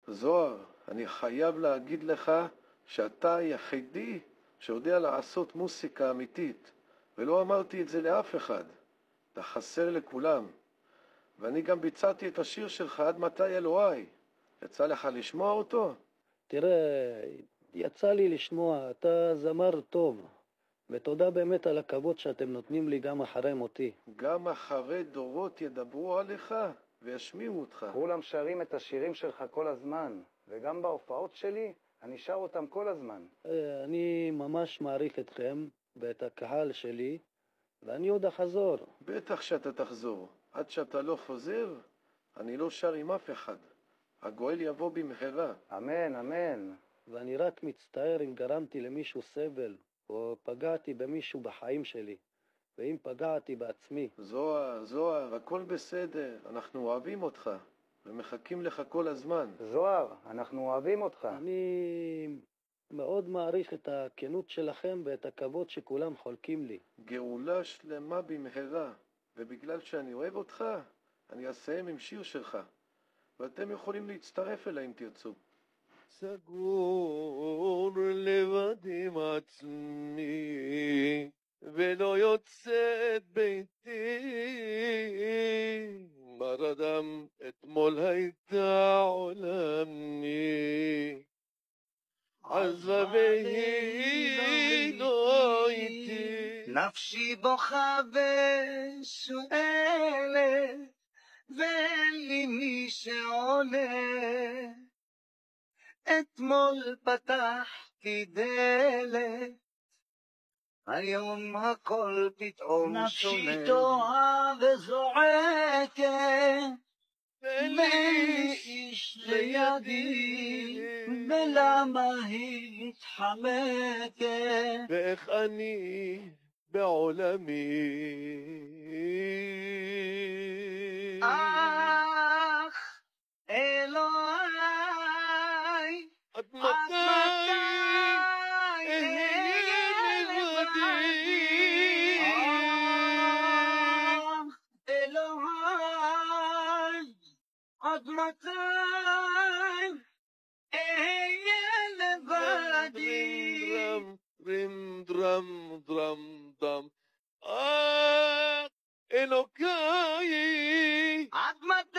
זוהר, אני חייב להגיד לך שאתה היחידי שיודע לעשות מוסיקה אמיתית, ולא אמרתי את זה לאף אחד. אתה חסר לכולם. ואני גם ביצעתי את השיר שלך עד מתי אלוהי. יצא לך לשמוע אותו? תראה, יצא לי לשמוע, אתה זמר טוב, ותודה באמת על הכבוד שאתם נותנים לי גם אחרי מותי. גם אחרי דורות ידברו עליך וישמיעו אותך. כולם שרים את השירים שלך כל הזמן, וגם בהופעות שלי אני שר אותם כל הזמן. אני ממש מעריך אתכם ואת הקהל שלי, ואני עוד אחזור. בטח שאתה תחזור. עד שאתה לא חוזר, אני לא שר עם אף אחד. הגואל יבוא במהרה. אמן, אמן. ואני רק מצטער אם גרמתי למישהו סבל, או פגעתי במישהו בחיים שלי, ואם פגעתי בעצמי. זוהר, הכל בסדר. אנחנו אוהבים אותך, ומחכים לך כל הזמן. זוהר, אנחנו אוהבים אותך. אני מאוד מעריך את הכנות שלכם ואת הכבוד שכולם חולקים לי. גאולה שלמה במהרה, ובגלל שאני אוהב אותך, אני אסיים עם שיר שלך, ואתם יכולים להצטרף אליי אם תרצו. סגור לבד עם עצמי, ולא יוצא את ביתי, מרדם אתמול הייתה עולמי, עזבה והיא לא איתי. נפשי בוכה ושואלת, ואין לי מי שעונה. אתמול פתחתי דלת, היום הכל פתאום שונה. נפשי תועה וזועקת, ואין לי איש לידי, ולמה היא מתחמקת? ואיך אני בעולמי. אך אלוהי, עד מתי אהיה לבדי? אך אלוהי, עד מתי אהיה לבדי? דרם דרם דרם דם. אלוקיי, עד מתי